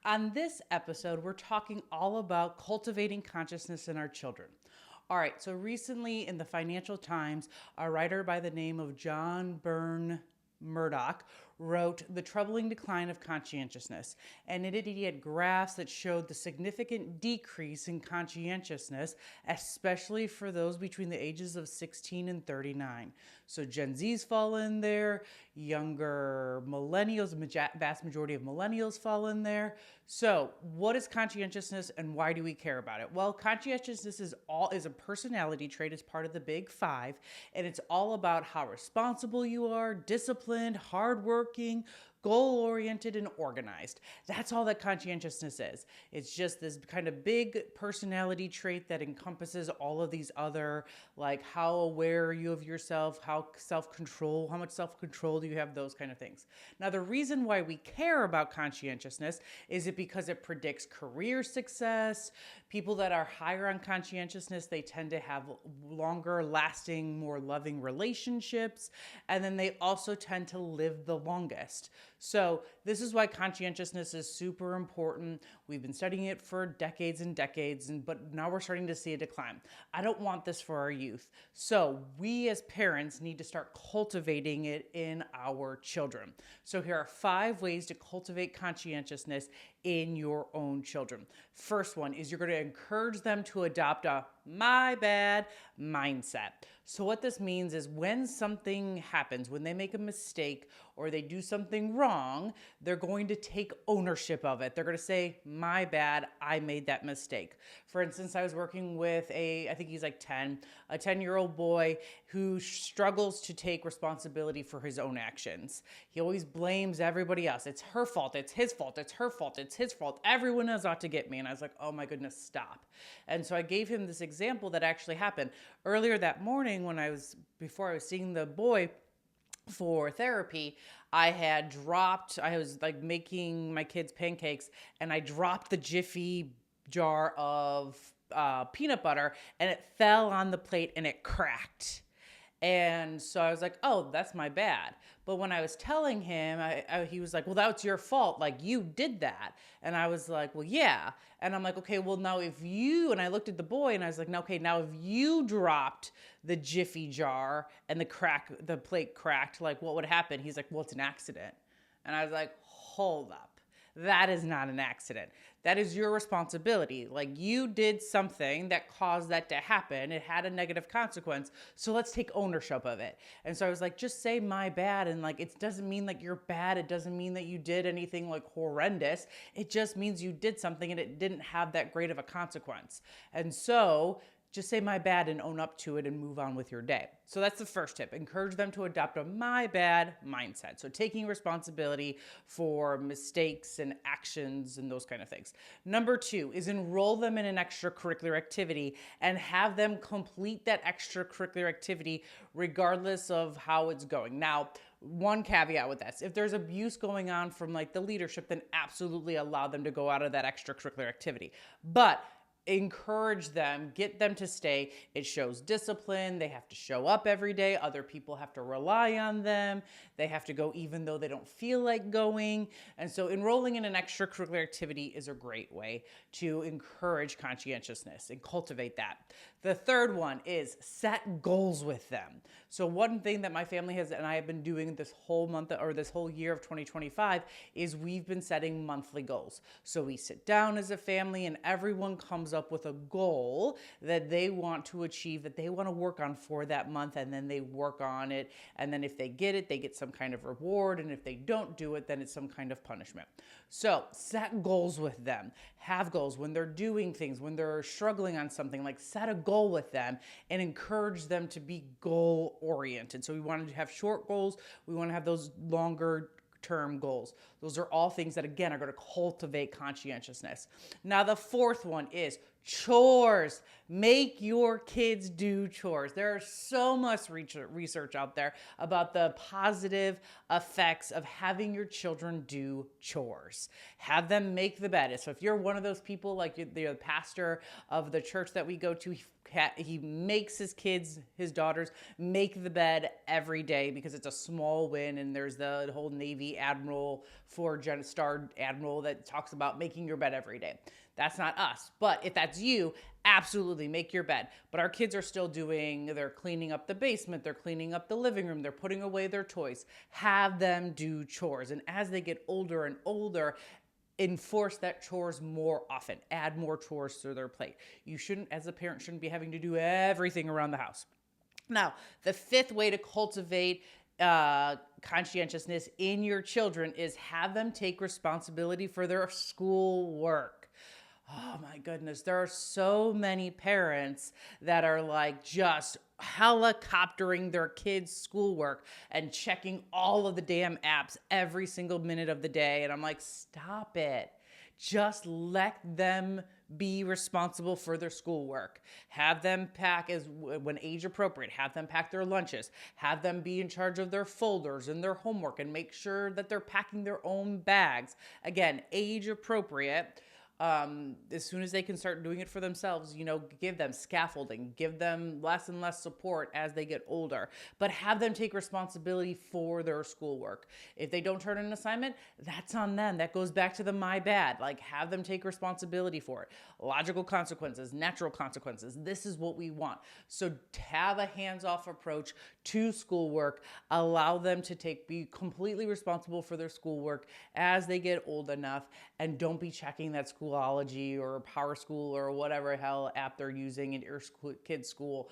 On this episode, we're talking all about cultivating consciousness in our children. All right, so recently in the Financial Times, a writer by the name of John Byrne Murdoch wrote The Troubling Decline of Conscientiousness. And in it, he had graphs that showed the significant decrease in conscientiousness, especially for those between the ages of 16 and 39. So Gen Zs fall in there, younger millennials, vast majority of millennials fall in there. So what is conscientiousness and why do we care about it? Well, conscientiousness is a personality trait. It's part of the big five, and it's all about how responsible you are, disciplined, hardworking, goal-oriented, and organized. That's all that conscientiousness is. It's just this kind of big personality trait that encompasses all of these other, like how aware are you of yourself, how much self-control do you have, those kind of things. Now, the reason why we care about conscientiousness is because it predicts career success. People that are higher on conscientiousness, they tend to have longer lasting, more loving relationships. And then they also tend to live the longest. So this is why conscientiousness is super important. We've been studying it for decades and decades, but now we're starting to see a decline. I don't want this for our youth. So we as parents need to start cultivating it in our children. So here are 5 ways to cultivate conscientiousness in your own children. First one is you're going to encourage them to adopt a my bad mindset. So what this means is when something happens, when they make a mistake or they do something wrong, they're going to take ownership of it. They're going to say, my bad, I made that mistake. For instance, I was working with I think he's like 10, a 10-year-old boy who struggles to take responsibility for his own actions. He always blames everybody else. It's her fault, it's his fault, it's her fault, it's his fault. Everyone is out to get me. And I was like, oh my goodness, stop. And so I gave him this example that actually happened earlier that morning before I was seeing the boy for therapy. I was like making my kids pancakes and I dropped the Jiffy jar of peanut butter and it fell on the plate and it cracked. And so I was like, oh, that's my bad. But when I was telling him, he was like, well, that's your fault. Like, you did that. And I was like, well, yeah. And I'm like, okay, well, now and I looked at the boy and I was like, okay, now if you dropped the Jiffy jar and the plate cracked, like what would happen? He's like, well, it's an accident. And I was like, hold up. That is not an accident. That is your responsibility. Like, you did something that caused that to happen. It had a negative consequence. So let's take ownership of it. And so I was like, just say my bad. And like, it doesn't mean like you're bad. It doesn't mean that you did anything like horrendous. It just means you did something and it didn't have that great of a consequence. And so just say my bad and own up to it and move on with your day. So that's the first tip. Encourage them to adopt a my bad mindset. So taking responsibility for mistakes and actions and those kind of things. Number 2 is enroll them in an extracurricular activity and have them complete that extracurricular activity regardless of how it's going. Now, one caveat with that, if there's abuse going on from like the leadership, then absolutely allow them to go out of that extracurricular activity. But encourage them, get them to stay. It shows discipline. They have to show up every day. Other people have to rely on them. They have to go even though they don't feel like going. And so enrolling in an extracurricular activity is a great way to encourage conscientiousness and cultivate that. The third one is set goals with them. So one thing that my family and I have been doing this whole month or this whole year of 2025 is we've been setting monthly goals. So we sit down as a family and everyone comes up with a goal that they want to achieve, that they want to work on for that month, and then they work on it. And then if they get it, they get some kind of reward. And if they don't do it, then it's some kind of punishment. So set goals with them. Have goals when they're doing things, when they're struggling on something, like set a goal with them and encourage them to be goal oriented. So we want to have short goals. We want to have those longer term goals. Those are all things that, again, are going to cultivate conscientiousness. Now, the fourth one is chores. Make your kids do chores. There is so much research out there about the positive effects of having your children do chores. Have them make the bed. So if you're one of those people, like the pastor of the church that we go to, he makes his daughters make the bed every day because it's a small win, and there's the whole Navy Admiral 4-star admiral that talks about making your bed every day. That's not us. But if that's you, absolutely make your bed. But our kids are still they're cleaning up the basement, they're cleaning up the living room, they're putting away their toys. Have them do chores. And as they get older and older, enforce that chores more often. Add more chores to their plate. You shouldn't, as a parent, shouldn't be having to do everything around the house. Now, the fifth way to cultivate conscientiousness in your children is have them take responsibility for their schoolwork. Oh my goodness, there are so many parents that are like just helicoptering their kids' schoolwork and checking all of the damn apps every single minute of the day. And I'm like, stop it. Just let them be responsible for their schoolwork. Have them pack when age appropriate, have them pack their lunches, have them be in charge of their folders and their homework, and make sure that they're packing their own bags. Again, age appropriate. As soon as they can start doing it for themselves, give them scaffolding, give them less and less support as they get older, but have them take responsibility for their schoolwork. If they don't turn in an assignment, that's on them. That goes back to the my bad. Like, have them take responsibility for it. Logical consequences, natural consequences. This is what we want. So have a hands-off approach to schoolwork. Allow them to be completely responsible for their schoolwork as they get old enough, and don't be checking that Schoology or Power School or whatever hell app they're using in your kid's school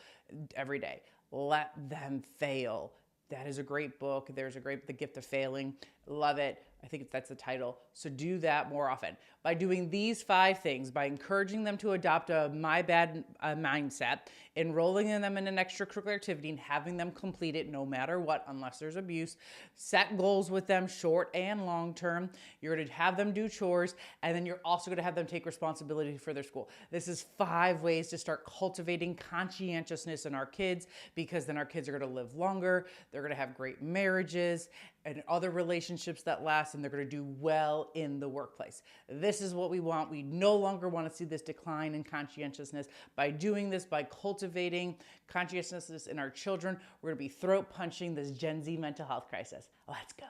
every day. Let them fail. That is a great book. The Gift of Failing. Love it. I think that's the title. So do that more often. By doing these 5 things, by encouraging them to adopt a my bad mindset, enrolling them in an extracurricular activity and having them complete it no matter what, unless there's abuse, set goals with them, short and long term. You're going to have them do chores, and then you're also going to have them take responsibility for their school. This is 5 ways to start cultivating conscientiousness in our kids, because then our kids are going to live longer, they're going to have great marriages and other relationships that last, and they're going to do well in the workplace. This is what we want. We no longer want to see this decline in conscientiousness. By doing this, by cultivating conscientiousness in our children, we're going to be throat punching this Gen Z mental health crisis. Let's go.